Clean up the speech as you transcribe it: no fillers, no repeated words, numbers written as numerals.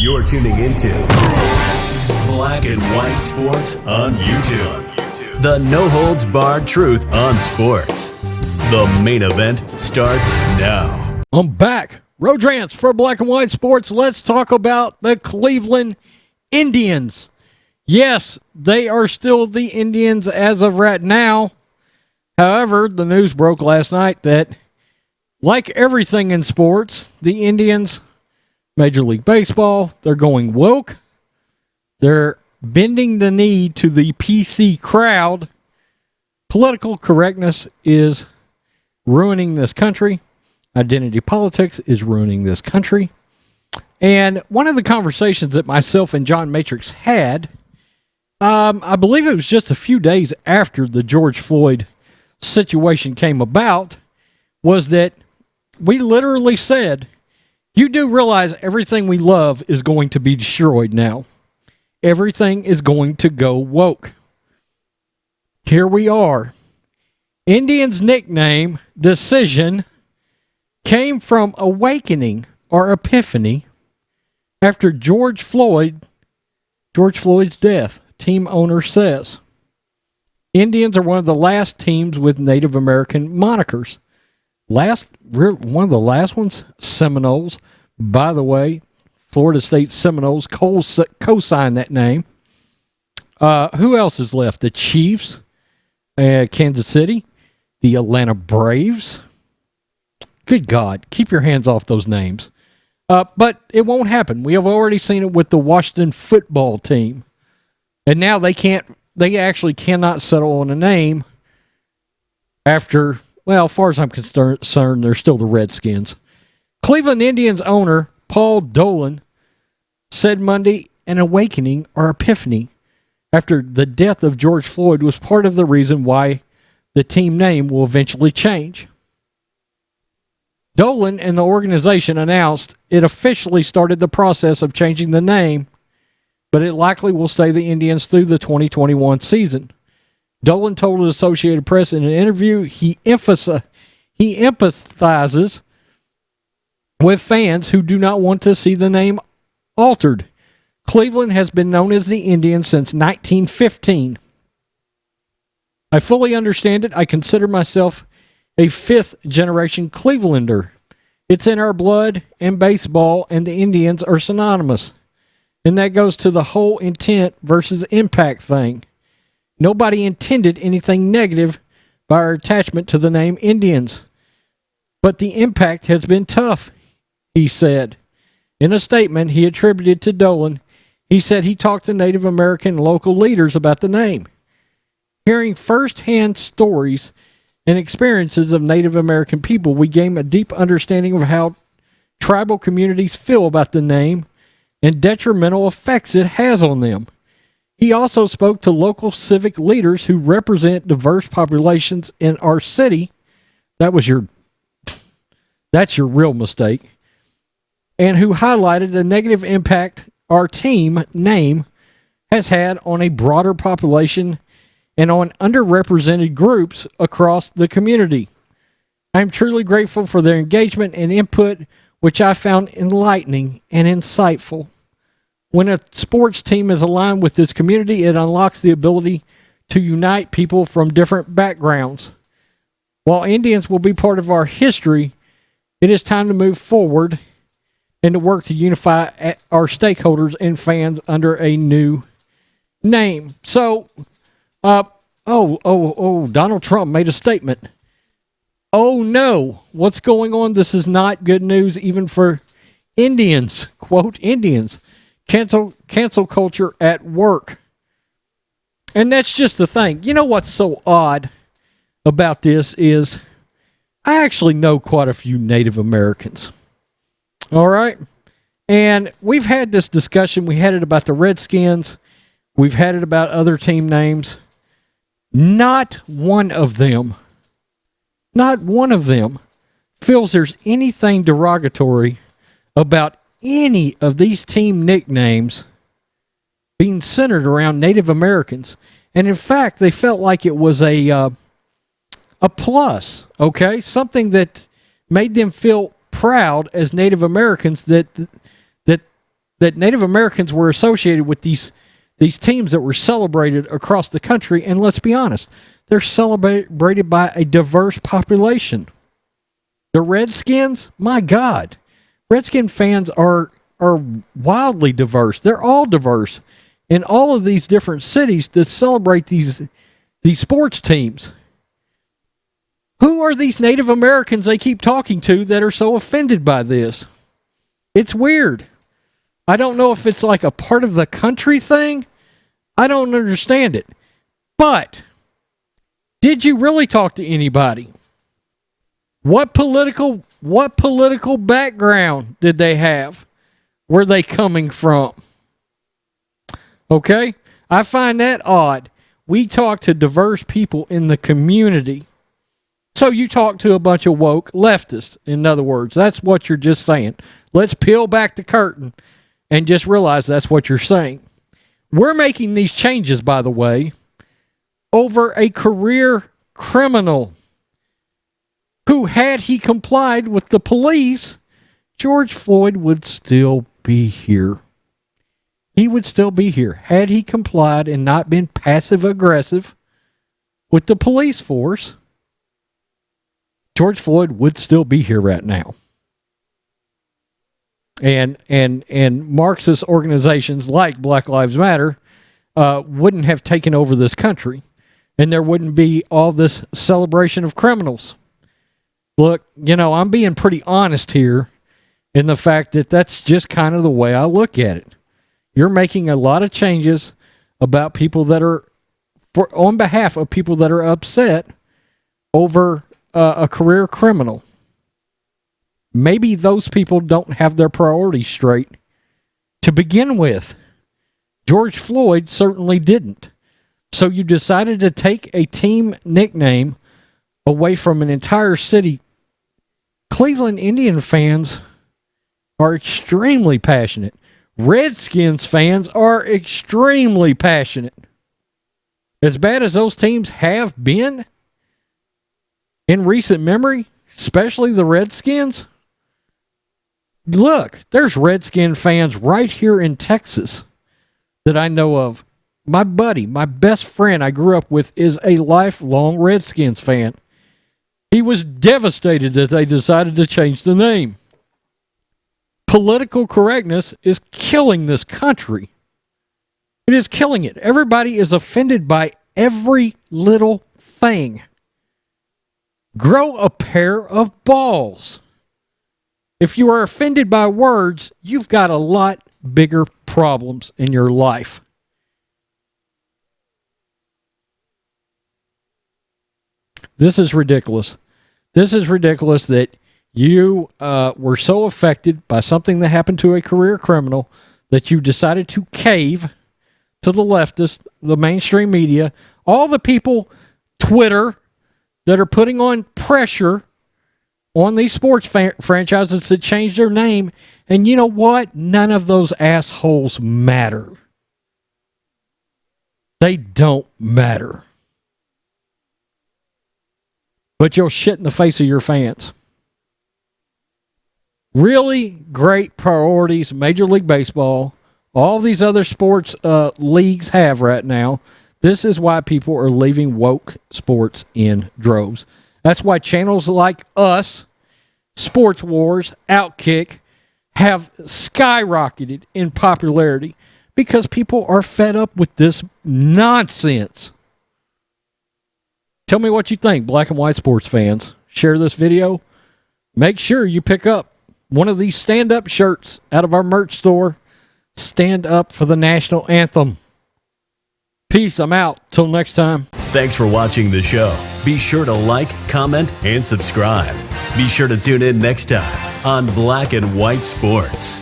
You're tuning into Black and White Sports on YouTube. The no-holds-barred truth on sports. The main event starts now. I'm back. Rodrans for Black and White Sports. Let's talk about the Cleveland Indians. Yes, they are still the Indians as of right now. However, the news broke last night that, like everything in sports, the Indians, Major League Baseball, they're going woke. They're bending the knee to the PC crowd. Political correctness is ruining this country. Identity politics is ruining this country. And one of the conversations that myself and John Matrix had, I believe it was just a few days after the George Floyd situation came about, was that we literally said, you do realize everything we love is going to be destroyed now. Everything is going to go woke. Here we are. Indians' nickname, Decision, came from awakening or epiphany after George Floyd's death, team owner says. Indians are one of the last teams with Native American monikers. One of the last ones, Seminoles. By the way, Florida State Seminoles co-signed that name. Who else is left? The Chiefs, Kansas City, the Atlanta Braves. Good God, keep your hands off those names. But it won't happen. We have already seen it with the Washington football team. And now they actually cannot settle on a name after, well, as far as I'm concerned, they're still the Redskins. Cleveland Indians owner Paul Dolan said Monday an awakening or epiphany after the death of George Floyd was part of the reason why the team name will eventually change. Dolan and the organization announced it officially started the process of changing the name, but it likely will stay the Indians through the 2021 season. Dolan told the Associated Press in an interview he empathizes with fans who do not want to see the name altered. Cleveland has been known as the Indians since 1915. I fully understand it. I consider myself a fifth-generation Clevelander. It's in our blood, and baseball and the Indians are synonymous. And that goes to the whole intent versus impact thing. Nobody intended anything negative by our attachment to the name Indians. But the impact has been tough, he said. In a statement he attributed to Dolan, he said he talked to Native American local leaders about the name. Hearing first-hand stories and experiences of Native American people, we gain a deep understanding of how tribal communities feel about the name and detrimental effects it has on them. He also spoke to local civic leaders who represent diverse populations in our city. That's your real mistake. And who highlighted the negative impact our team name has had on a broader population and on underrepresented groups across the community. I am truly grateful for their engagement and input, which I found enlightening and insightful. When a sports team is aligned with this community, it unlocks the ability to unite people from different backgrounds. While Indians will be part of our history, it is time to move forward and to work to unify our stakeholders and fans under a new name. So, Donald Trump made a statement. Oh no, what's going on? This is not good news even for Indians. Quote, Indians. Cancel culture at work. And that's just the thing. You know what's so odd about this is I actually know quite a few Native Americans. All right? And we've had this discussion. We had it about the Redskins. We've had it about other team names. Not one of them feels there's anything derogatory about any of these team nicknames being centered around Native Americans. And in fact, they felt like it was a plus, okay? Something that made them feel proud as Native Americans that that Native Americans were associated with these teams that were celebrated across the country. And let's be honest, they're celebrated by a diverse population. The Redskins, my God, Redskin fans are wildly diverse. They're all diverse in all of these different cities that celebrate these sports teams. Who are these Native Americans they keep talking to that are so offended by this? It's weird. I don't know if it's like a part of the country thing. I don't understand it. But did you really talk to anybody? What political background did they have? Where they coming from? Okay? I find that odd. We talk to diverse people in the community. So you talk to a bunch of woke leftists, in other words. That's what you're just saying. Let's peel back the curtain and just realize that's what you're saying. We're making these changes, by the way, over a career criminal who, had he complied with the police, George Floyd would still be here. He would still be here. Had he complied and not been passive-aggressive with the police force, George Floyd would still be here right now. And Marxist organizations like Black Lives Matter wouldn't have taken over this country, and there wouldn't be all this celebration of criminals. Look, I'm being pretty honest here in the fact that that's just kind of the way I look at it. You're making a lot of changes about people that are, on behalf of people that are upset over a career criminal. Maybe those people don't have their priorities straight to begin with. George Floyd certainly didn't. So you decided to take a team nickname away from an entire city. Cleveland Indian fans are extremely passionate. Redskins fans are extremely passionate. As bad as those teams have been in recent memory, especially the Redskins, look, there's Redskin fans right here in Texas that I know of. My buddy, my best friend I grew up with, is a lifelong Redskins fan. He was devastated that they decided to change the name. Political correctness is killing this country. It is killing it. Everybody is offended by every little thing. Grow a pair of balls. If you are offended by words, you've got a lot bigger problems in your life. This is ridiculous. This is ridiculous that you were so affected by something that happened to a career criminal that you decided to cave to the leftists, the mainstream media, all the people, Twitter, that are putting on pressure on these sports franchises to change their name. And you know what? None of those assholes matter. They don't matter. But you'll shit in the face of your fans. Really great priorities Major League Baseball, all these other sports leagues have right now. This is why people are leaving woke sports in droves. That's why channels like us, Sports Wars, Outkick, have skyrocketed in popularity because people are fed up with this nonsense. Tell me what you think, black and white sports fans. Share this video. Make sure you pick up one of these stand-up shirts out of our merch store. Stand up for the national anthem. Peace. I'm out. Till next time. Thanks for watching the show. Be sure to like, comment, and subscribe. Be sure to tune in next time on Black and White Sports.